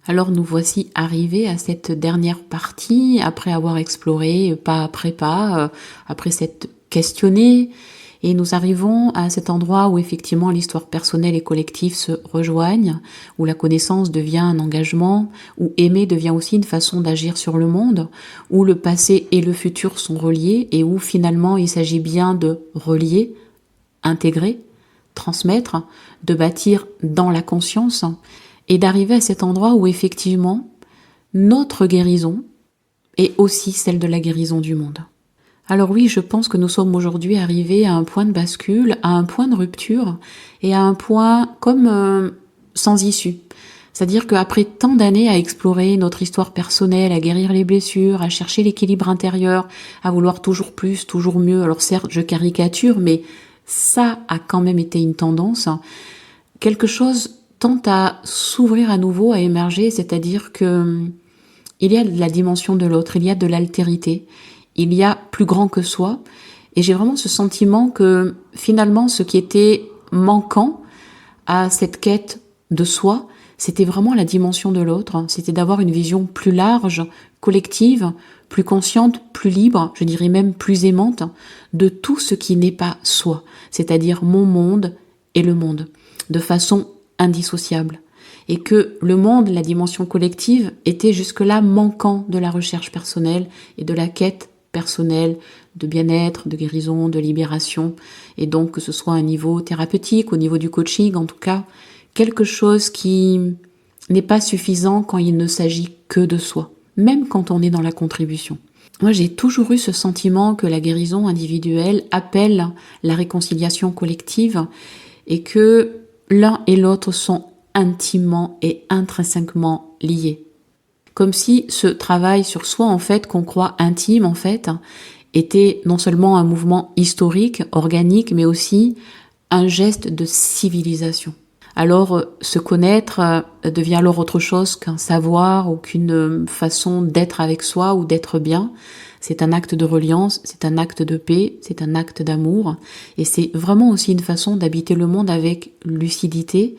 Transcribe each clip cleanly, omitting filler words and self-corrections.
Alors nous voici arrivés à cette dernière partie, après avoir exploré pas après pas, après s'être questionné, et nous arrivons à cet endroit où effectivement l'histoire personnelle et collective se rejoignent, où la connaissance devient un engagement, où aimer devient aussi une façon d'agir sur le monde, où le passé et le futur sont reliés, et où finalement il s'agit bien de relier, intégrer, transmettre, de bâtir dans la conscience, et d'arriver à cet endroit où effectivement notre guérison est aussi celle de la guérison du monde. Alors oui, je pense que nous sommes aujourd'hui arrivés à un point de bascule, à un point de rupture et à un point comme sans issue. C'est-à-dire qu'après tant d'années à explorer notre histoire personnelle, à guérir les blessures, à chercher l'équilibre intérieur, à vouloir toujours plus, toujours mieux, alors certes je caricature, mais ça a quand même été une tendance, quelque chose tente à s'ouvrir à nouveau, à émerger, c'est-à-dire que il y a de la dimension de l'autre, il y a de l'altérité, il y a plus grand que soi, et j'ai vraiment ce sentiment que finalement ce qui était manquant à cette quête de soi, c'était vraiment la dimension de l'autre, c'était d'avoir une vision plus large, collective, plus consciente, plus libre, je dirais même plus aimante, de tout ce qui n'est pas soi, c'est-à-dire mon monde et le monde, de façon indissociable. Et que le monde, la dimension collective, était jusque-là manquant de la recherche personnelle et de la quête personnelle de bien-être, de guérison, de libération. Et donc que ce soit à un niveau thérapeutique, au niveau du coaching, en tout cas, quelque chose qui n'est pas suffisant quand il ne s'agit que de soi, même quand on est dans la contribution. Moi, j'ai toujours eu ce sentiment que la guérison individuelle appelle la réconciliation collective et que l'un et l'autre sont intimement et intrinsèquement liés. Comme si ce travail sur soi, en fait, qu'on croit intime, en fait, était non seulement un mouvement historique, organique, mais aussi un geste de civilisation. Alors, se connaître devient alors autre chose qu'un savoir ou qu'une façon d'être avec soi ou d'être bien. C'est un acte de reliance, c'est un acte de paix, c'est un acte d'amour. Et c'est vraiment aussi une façon d'habiter le monde avec lucidité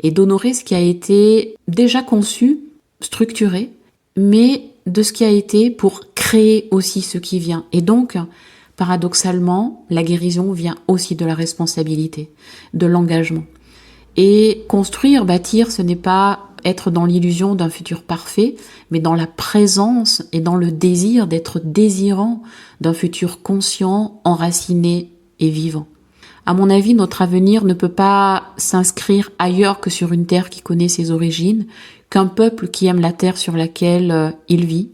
et d'honorer ce qui a été déjà conçu, structuré, mais de ce qui a été pour créer aussi ce qui vient. Et donc, paradoxalement, la guérison vient aussi de la responsabilité, de l'engagement. Et construire, bâtir, ce n'est pas être dans l'illusion d'un futur parfait, mais dans la présence et dans le désir d'être désirant d'un futur conscient, enraciné et vivant. À mon avis, notre avenir ne peut pas s'inscrire ailleurs que sur une terre qui connaît ses origines, qu'un peuple qui aime la terre sur laquelle il vit,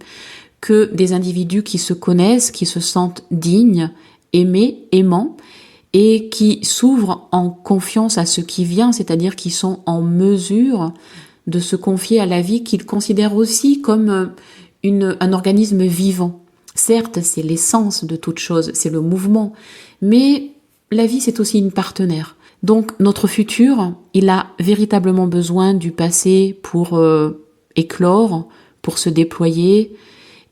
que des individus qui se connaissent, qui se sentent dignes, aimés, aimants, et qui s'ouvrent en confiance à ce qui vient, c'est-à-dire qui sont en mesure de se confier à la vie qu'ils considèrent aussi comme un organisme vivant. Certes, c'est l'essence de toute chose, c'est le mouvement, mais la vie, c'est aussi une partenaire. Donc, notre futur, il a véritablement besoin du passé pour éclore, pour se déployer,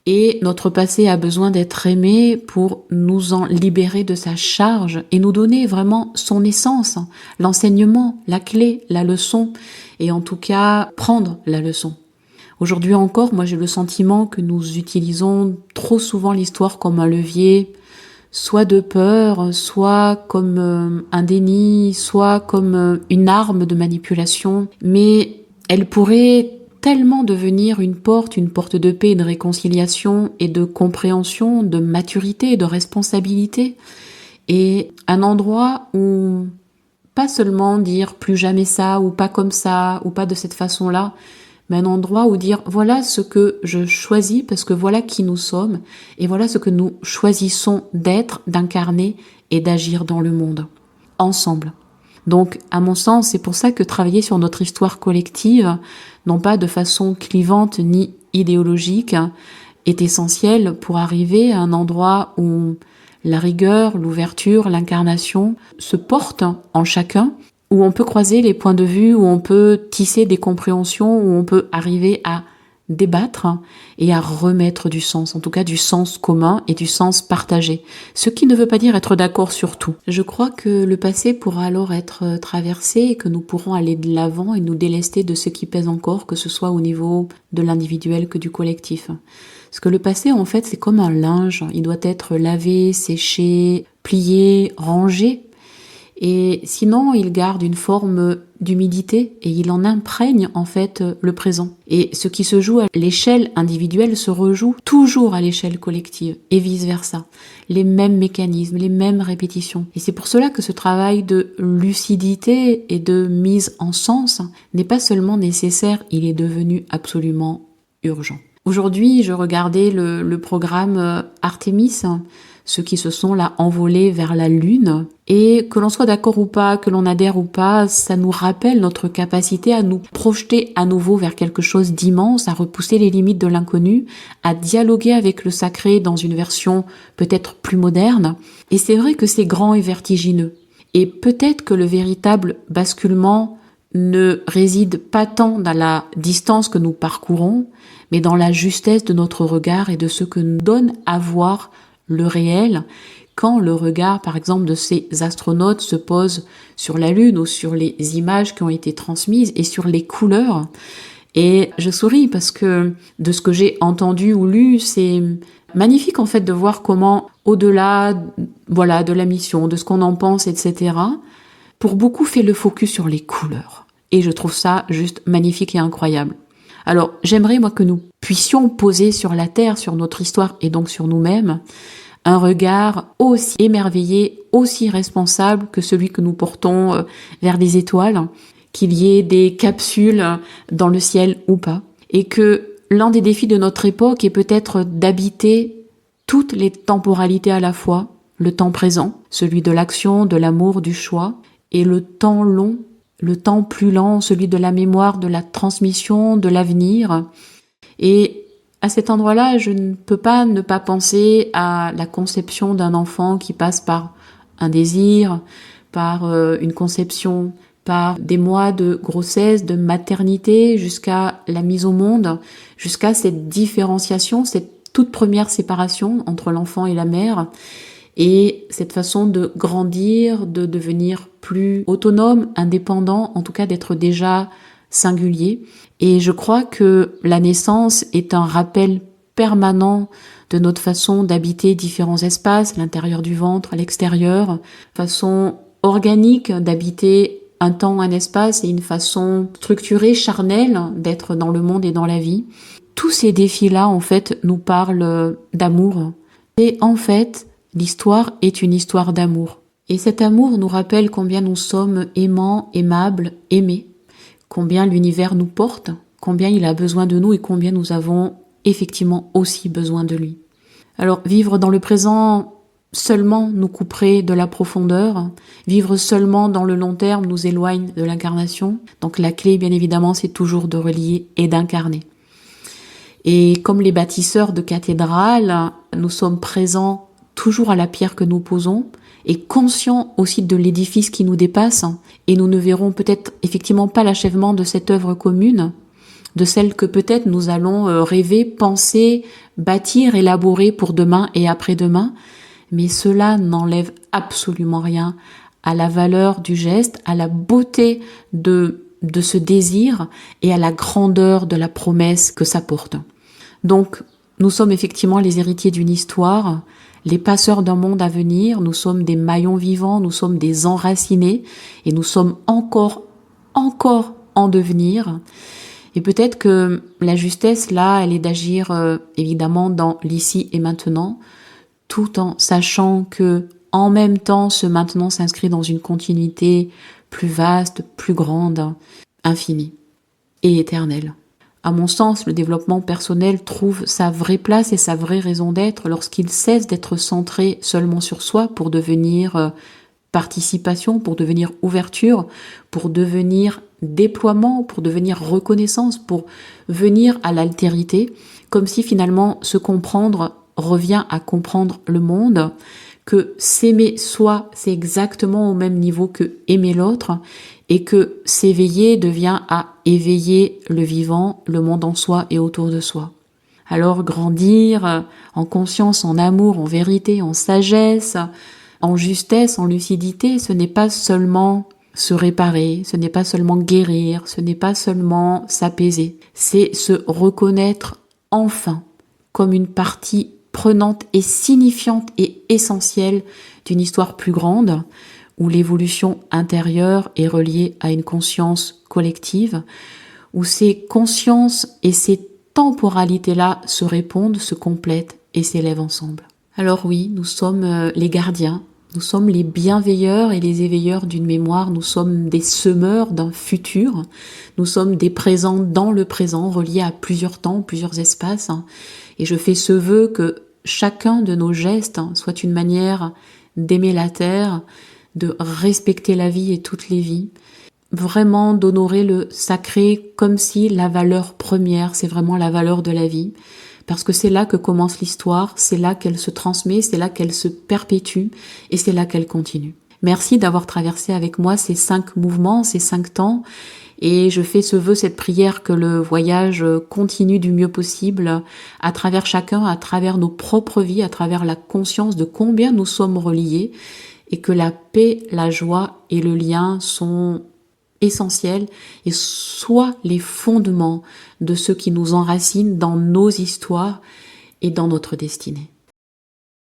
et notre passé a besoin d'être aimé pour nous en libérer de sa charge et nous donner vraiment son essence, l'enseignement, la clé, la leçon, et en tout cas prendre la leçon. Aujourd'hui encore, moi j'ai le sentiment que nous utilisons trop souvent l'histoire comme un levier, soit de peur, soit comme un déni, soit comme une arme de manipulation, mais elle pourrait tellement devenir une porte de paix et de réconciliation et de compréhension, de maturité et de responsabilité. Et un endroit où pas seulement dire plus jamais ça ou pas comme ça ou pas de cette façon-là, mais un endroit où dire voilà ce que je choisis parce que voilà qui nous sommes et voilà ce que nous choisissons d'être, d'incarner et d'agir dans le monde, ensemble. Donc, à mon sens, c'est pour ça que travailler sur notre histoire collective, non pas de façon clivante ni idéologique, est essentiel pour arriver à un endroit où la rigueur, l'ouverture, l'incarnation se portent en chacun, où on peut croiser les points de vue, où on peut tisser des compréhensions, où on peut arriver à débattre et à remettre du sens, en tout cas du sens commun et du sens partagé. Ce qui ne veut pas dire être d'accord sur tout. Je crois que le passé pourra alors être traversé et que nous pourrons aller de l'avant et nous délester de ce qui pèse encore, que ce soit au niveau de l'individuel que du collectif. Parce que le passé, en fait, c'est comme un linge. Il doit être lavé, séché, plié, rangé. Et sinon, il garde une forme d'humidité et il en imprègne en fait le présent. Et ce qui se joue à l'échelle individuelle se rejoue toujours à l'échelle collective et vice-versa. Les mêmes mécanismes, les mêmes répétitions. Et c'est pour cela que ce travail de lucidité et de mise en sens n'est pas seulement nécessaire, il est devenu absolument urgent. Aujourd'hui, je regardais le programme Artemis, ceux qui se sont là envolés vers la Lune. Et que l'on soit d'accord ou pas, que l'on adhère ou pas, ça nous rappelle notre capacité à nous projeter à nouveau vers quelque chose d'immense, à repousser les limites de l'inconnu, à dialoguer avec le sacré dans une version peut-être plus moderne. Et c'est vrai que c'est grand et vertigineux. Et peut-être que le véritable basculement ne réside pas tant dans la distance que nous parcourons, mais dans la justesse de notre regard et de ce que nous donne à voir le réel, quand le regard, par exemple, de ces astronautes se pose sur la Lune ou sur les images qui ont été transmises et sur les couleurs. Et je souris parce que de ce que j'ai entendu ou lu, c'est magnifique en fait de voir comment, au-delà, voilà, de la mission, de ce qu'on en pense, etc., pour beaucoup fait le focus sur les couleurs. Et je trouve ça juste magnifique et incroyable. Alors, j'aimerais, moi, que nous puissions poser sur la Terre, sur notre histoire et donc sur nous-mêmes, un regard aussi émerveillé, aussi responsable que celui que nous portons vers des étoiles, qu'il y ait des capsules dans le ciel ou pas. Et que l'un des défis de notre époque est peut-être d'habiter toutes les temporalités à la fois, le temps présent, celui de l'action, de l'amour, du choix, et le temps long, le temps plus lent, celui de la mémoire, de la transmission, de l'avenir. Et à cet endroit-là, je ne peux pas ne pas penser à la conception d'un enfant qui passe par un désir, par une conception, par des mois de grossesse, de maternité, jusqu'à la mise au monde, jusqu'à cette différenciation, cette toute première séparation entre l'enfant et la mère, et cette façon de grandir, de devenir plus autonome, indépendant, en tout cas d'être déjà singulier. Et je crois que la naissance est un rappel permanent de notre façon d'habiter différents espaces, l'intérieur du ventre, l'extérieur, façon organique d'habiter un temps, un espace et une façon structurée, charnelle d'être dans le monde et dans la vie. Tous ces défis-là, en fait, nous parlent d'amour. Et en fait, l'histoire est une histoire d'amour. Et cet amour nous rappelle combien nous sommes aimants, aimables, aimés, combien l'univers nous porte, combien il a besoin de nous et combien nous avons effectivement aussi besoin de lui. Alors, vivre dans le présent seulement nous couperait de la profondeur, vivre seulement dans le long terme nous éloigne de l'incarnation. Donc la clé, bien évidemment, c'est toujours de relier et d'incarner. Et comme les bâtisseurs de cathédrales, nous sommes présents toujours à la pierre que nous posons et conscients aussi de l'édifice qui nous dépasse. Et nous ne verrons peut-être effectivement pas l'achèvement de cette œuvre commune, de celle que peut-être nous allons rêver, penser, bâtir, élaborer pour demain et après-demain. Mais cela n'enlève absolument rien à la valeur du geste, à la beauté de ce désir et à la grandeur de la promesse que ça porte. Donc, nous sommes effectivement les héritiers d'une histoire, les passeurs d'un monde à venir, nous sommes des maillons vivants, nous sommes des enracinés et nous sommes encore en devenir. Et peut-être que la justesse, là, elle est d'agir évidemment dans l'ici et maintenant, tout en sachant que, en même temps, ce maintenant s'inscrit dans une continuité plus vaste, plus grande, infinie et éternelle. À mon sens, le développement personnel trouve sa vraie place et sa vraie raison d'être lorsqu'il cesse d'être centré seulement sur soi pour devenir participation, pour devenir ouverture, pour devenir déploiement, pour devenir reconnaissance, pour venir à l'altérité, comme si finalement se comprendre revient à comprendre le monde, que s'aimer soi, c'est exactement au même niveau que aimer l'autre, et que s'éveiller devient à éveiller le vivant, le monde en soi et autour de soi. Alors grandir en conscience, en amour, en vérité, en sagesse, en justesse, en lucidité, ce n'est pas seulement se réparer, ce n'est pas seulement guérir, ce n'est pas seulement s'apaiser, c'est se reconnaître enfin comme une partie prenante et signifiante et essentielle d'une histoire plus grande, où l'évolution intérieure est reliée à une conscience collective, où ces consciences et ces temporalités-là se répondent, se complètent et s'élèvent ensemble. Alors oui, nous sommes les gardiens, nous sommes les bienveilleurs et les éveilleurs d'une mémoire, nous sommes des semeurs d'un futur, nous sommes des présents dans le présent, reliés à plusieurs temps, plusieurs espaces. Et je fais ce vœu que chacun de nos gestes soit une manière d'aimer la terre, de respecter la vie et toutes les vies, vraiment d'honorer le sacré comme si la valeur première, c'est vraiment la valeur de la vie. Parce que c'est là que commence l'histoire, c'est là qu'elle se transmet, c'est là qu'elle se perpétue et c'est là qu'elle continue. Merci d'avoir traversé avec moi ces 5 mouvements, ces 5 temps, et je fais ce vœu, cette prière que le voyage continue du mieux possible à travers chacun, à travers nos propres vies, à travers la conscience de combien nous sommes reliés et que la paix, la joie et le lien sont essentiels et soient les fondements de ce qui nous enracine dans nos histoires et dans notre destinée.